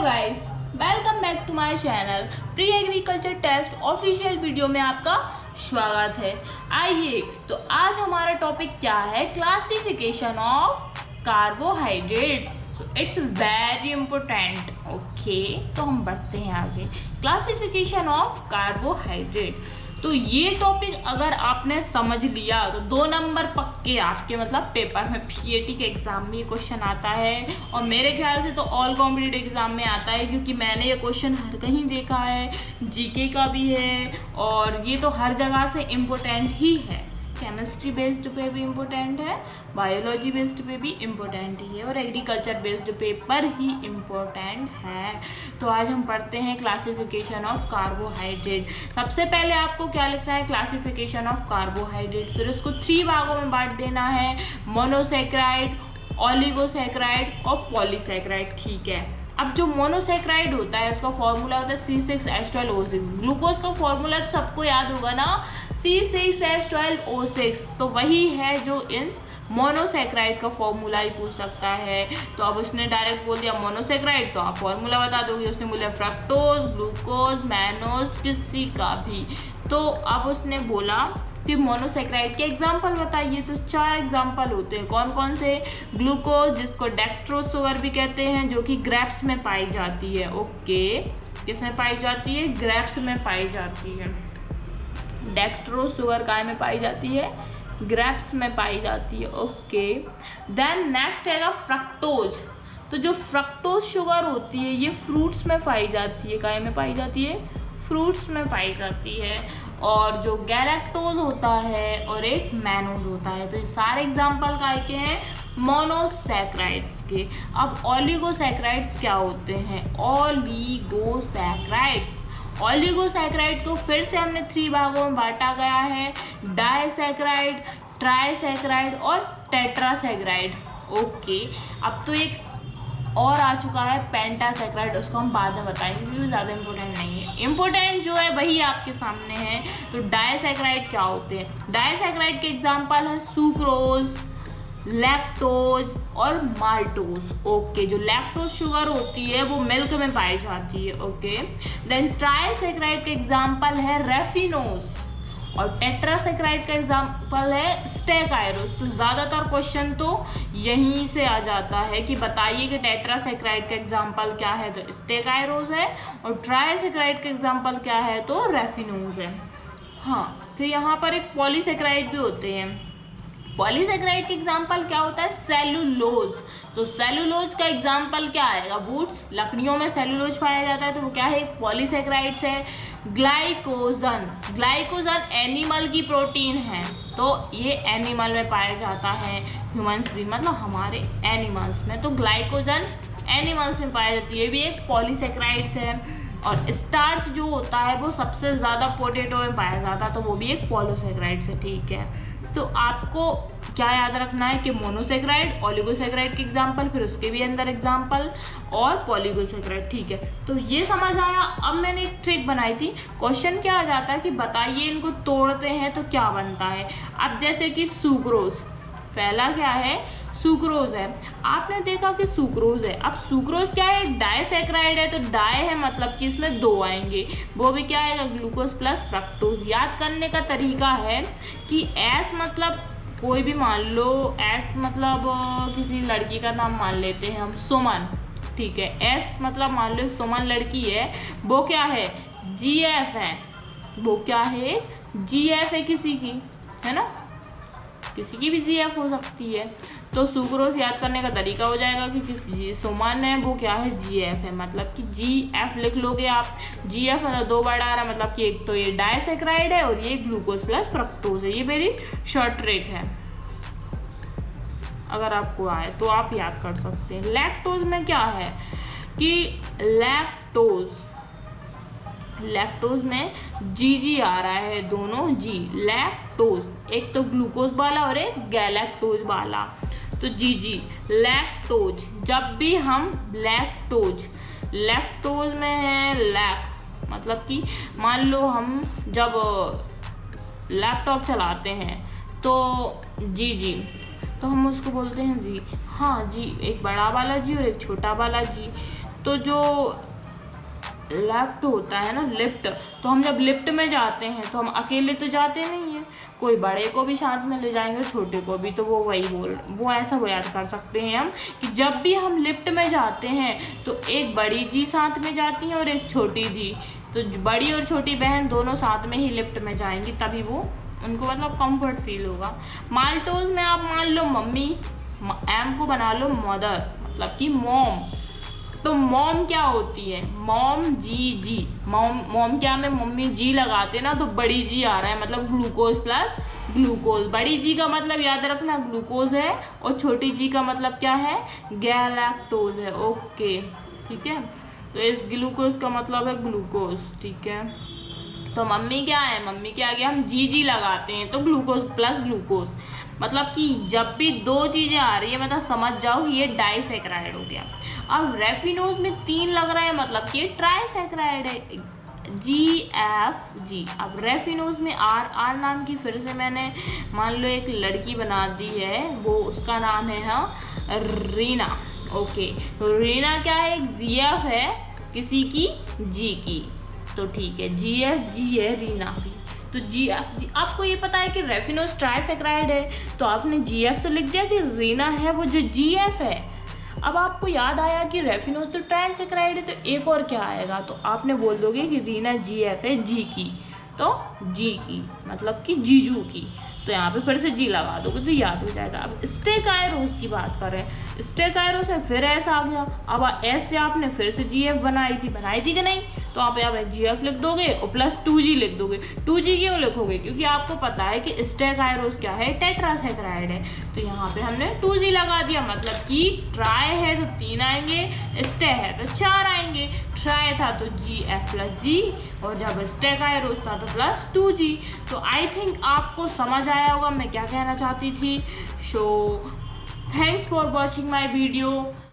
Guys, welcome back to my channel. Pre agriculture test official video में आपका स्वागत है। आइए तो आज हमारा टॉपिक क्या है, classification of carbohydrates. It's very important. Okay, तो हम बढ़ते हैं आगे। क्लासिफिकेशन ऑफ कार्बोहाइड्रेट, तो ये टॉपिक अगर आपने समझ लिया तो 2 नंबर पक्के आपके, मतलब पेपर में पीएटी के एग्जाम में ये क्वेश्चन आता है और मेरे ख्याल से तो ऑल कॉम्पिटिटिव एग्जाम में आता है, क्योंकि मैंने ये क्वेश्चन हर कहीं देखा है। जीके का भी है और ये तो हर जगह से इम्पोर्टेंट ही है। केमिस्ट्री बेस्ड पे भी इम्पोर्टेंट है, बायोलॉजी बेस्ड पे भी इम्पोर्टेंट ही है और एग्रीकल्चर बेस्ड पेपर ही इम्पोर्टेंट है। तो आज हम पढ़ते हैं क्लासिफिकेशन ऑफ कार्बोहाइड्रेट। सबसे पहले आपको क्या लिखना है, क्लासिफिकेशन ऑफ कार्बोहाइड्रेट। फिर इसको 3 भागों में बांट देना है, मोनोसैकेराइड, ओलिगोसैकेराइड और पॉलीसैकेराइड। ठीक है, अब जो मोनोसैकेराइड होता है उसका फॉर्मूला होता है C6H12O6। ग्लूकोज का फॉर्मूला तो सबको याद होगा ना, C6H12O6। तो वही है जो इन मोनोसैकेराइड का फॉर्मूला ही पूछ सकता है। तो अब उसने डायरेक्ट बोल दिया मोनोसैकेराइड, तो आप फॉर्मूला बता दोगे। उसने बोला फ्रक्टोज, ग्लूकोज, मैनोज, किसी का भी। तो अब उसने बोला कि मोनोसैकेराइड के एग्जाम्पल बताइए। तो 4 एग्जाम्पल होते हैं। कौन कौन से, ग्लूकोज जिसको डेक्सट्रोज शुगर भी कहते हैं, जो कि ग्रेप्स में पाई जाती है। ओके, किसमें पाई जाती है, ग्रेप्स में पाई जाती है। डेक्सट्रोज शुगर काय में पाई जाती है, ग्रेप्स में पाई जाती है। ओके, देन नेक्स्ट है फ्रक्टोज। तो जो फ्रक्टोज शुगर होती है ये फ्रूट्स में पाई जाती है। काय में पाई जाती है, फ्रूट्स में पाई जाती है। और जो गैलेक्टोज होता है और एक मैनोज होता है। तो ये सारे एग्जाम्पल काय के हैं, मोनोसैकेराइड्स के। अब ओलिगोसैकेराइड्स क्या होते हैं, ओलिगोसैकेराइड को फिर से हमने 3 भागों में बांटा गया है, डाइसैकेराइड, ट्राइसैकेराइड और टेट्रासैकेराइड। ओके, अब तो एक और आ चुका है पेंटासैकेराइड, उसको हम बाद में बताएंगे क्योंकि ज़्यादा इंपॉर्टेंट नहीं है। इंपॉर्टेंट जो है वही आपके सामने है। तो डाइसैकेराइड क्या होते हैं, डाइसैकेराइड के एग्जांपल है सुक्रोज, लैक्टोज और माल्टोज। ओके, जो लैक्टोज शुगर होती है वो मिल्क में पाई जाती है। ओके, देन ट्राइसैकेराइड के एग्जांपल है रेफिनोज और टेट्रासैकेराइड का एग्जाम्पल है स्टेकाइरोज। तो ज़्यादातर क्वेश्चन तो यहीं से आ जाता है कि बताइए कि टेट्रासैकेराइड का एग्जाम्पल क्या है, तो स्टेकाइरोज है, और ट्राइसैकेराइड का एग्जाम्पल क्या है, तो रेफिनोज है। हाँ, फिर यहाँ पर एक पॉलीसैकेराइड भी होते हैं। पॉलीसैकेराइड के एग्जाम्पल क्या होता है, सेलुलोज। तो सेलुलोज का एग्जाम्पल क्या आएगा, वुड्स, लकड़ियों में सेलुलोज पाया जाता है, तो वो क्या है, पॉलीसैकेराइड्स है। ग्लाइकोजन एनिमल की प्रोटीन है, तो ये एनिमल में पाया जाता है, ह्यूमंस भी, मतलब हमारे एनिमल्स में। तो ग्लाइकोजन एनिमल्स में पाया जाती है, ये भी एक पॉलीसैकेराइड्स है। और स्टार्च जो होता है वो सबसे ज़्यादा पोटैटो में पाया जाता है, तो वो भी एक पॉलीसैकेराइड्स है। ठीक है, तो आपको क्या याद रखना है कि मोनोसैकेराइड, ओलिगोसैकेराइड के एग्जाम्पल, फिर उसके भी अंदर एग्जाम्पल, और पॉलीगोसैकेराइड। ठीक है, तो ये समझ आया। अब मैंने एक ट्रिक बनाई थी। क्वेश्चन क्या आ जाता है कि बताइए इनको तोड़ते हैं तो क्या बनता है। अब जैसे कि सुक्रोज, पहला क्या है, सुक्रोज है। आपने देखा कि सुक्रोज है। अब सुक्रोज क्या है, एक डाइसैकेराइड है, तो डाई है मतलब कि इसमें 2 आएंगे, वो भी क्या आएगा, ग्लूकोज प्लस फ्रक्टोज। याद करने का तरीका है कि एस मतलब कोई भी मान लो, एस मतलब किसी लड़की का नाम मान लेते हैं हम, सुमन। ठीक है, एस मतलब मान लो सुमन लड़की है, वो क्या है, जीएफ है। वो क्या है, जीएफ है किसी की, है ना, किसी की भी जीएफ हो सकती है। तो सुक्रोज याद करने का तरीका हो जाएगा कि किसी सुमन है, वो क्या है, जीएफ है, मतलब कि जीएफ लिख लोगे आप। जीएफ मतलब 2 बार आ रहा है, मतलब कि एक तो ये डाइसैकेराइड है और ये ग्लूकोज प्लस फ्रक्टोज है। ये मेरी शॉर्ट ट्रिक है, अगर आपको आए तो आप याद कर सकते हैं। लैक्टोज में क्या है कि लैक्टोज में जी आ रहा है, दोनों जी, लैक्टोज, एक तो ग्लूकोज वाला और एक गैलेक्टोज वाला। तो जी लैक्टोज। जब भी हम लैक्टोज में है, लैक मतलब कि मान लो हम जब लैपटॉप चलाते हैं तो जी, तो हम उसको बोलते हैं जी। हाँ जी, एक बड़ा वाला जी और एक छोटा वाला जी। तो जो लेफ्ट होता है ना, लिफ्ट, तो हम जब लिफ्ट में जाते हैं तो हम अकेले तो जाते नहीं हैं, कोई बड़े को भी साथ में ले जाएंगे, छोटे को भी। तो वो ऐसा वो याद कर सकते हैं हम कि जब भी हम लिफ्ट में जाते हैं तो एक बड़ी जी साथ में जाती हैं और एक छोटी जी। तो बड़ी और छोटी बहन दोनों साथ में ही लिफ्ट में जाएंगी, तभी वो उनको मतलब कंफर्ट फील होगा। माल्टोज में आप मान लो मम्मी, एम को बना लो मदर, मतलब कि मॉम। तो मॉम क्या होती है? मॉम जी। मॉम क्या में मम्मी जी लगाते ना, तो बड़ी जी आ रहा है, मतलब ग्लूकोज प्लस ग्लूकोज। बड़ी जी का मतलब याद रखना ग्लूकोज है, और छोटी जी का मतलब क्या है? गैलेक्टोज है। ओके, ठीक है। तो इस ग्लूकोज का मतलब है ग्लूकोज, ठीक है। तो मम्मी क्या है? मम्मी के आगे हम जी लगाते हैं, तो ग्लूकोज प्लस ग्लूकोज। मतलब कि जब भी दो चीज़ें आ रही है, मतलब समझ जाओ कि ये डाइसैकेराइड हो गया। अब रेफिनोज में 3 लग रहा है, मतलब कि ये ट्राइसैकेराइड है, GFG। अब रेफिनोज में आर नाम की फिर से मैंने मान लो एक लड़की बना दी है, वो उसका नाम है रीना। ओके, तो रीना क्या है? एक GF है किसी की G की, तो ठीक है, GFG है रीना भी। तो GFG, आपको ये पता है कि रेफिनोज ट्राइसैकेराइड है, तो आपने GF तो लिख दिया कि रीना है वो जो GF है। अब आपको याद आया कि रेफिनोज तो ट्राइसैकेराइड है, तो एक और क्या आएगा? तो आपने बोल दोगे कि रीना GF है G की, तो G की मतलब कि जीजू की। तो यहाँ पे फिर से जी लगा दोगे तो याद हो जाएगा। अब स्टेकायरोस की बात करें, स्टेकायरोस में फिर एस आ गया। अब एस से आपने फिर से GF बनाई थी कि नहीं? तो आप यहाँ पे GF लिख दोगे और प्लस 2G लिख दोगे। 2G क्यों लिखोगे? क्योंकि आपको पता है कि स्टेकायरोस क्या है? टेट्रासैकेराइड है। तो यहाँ पे हमने 2G लगा दिया, मतलब कि ट्राई है तो 3 आएंगे, स्टे है तो 4 आएंगे। ट्राई था तो GF प्लस G, और जब स्टेकायरोस था तो प्लस 2G। तो आई थिंक आपको समझ आया होगा मैं क्या कहना चाहती थी। So thanks for watching my video.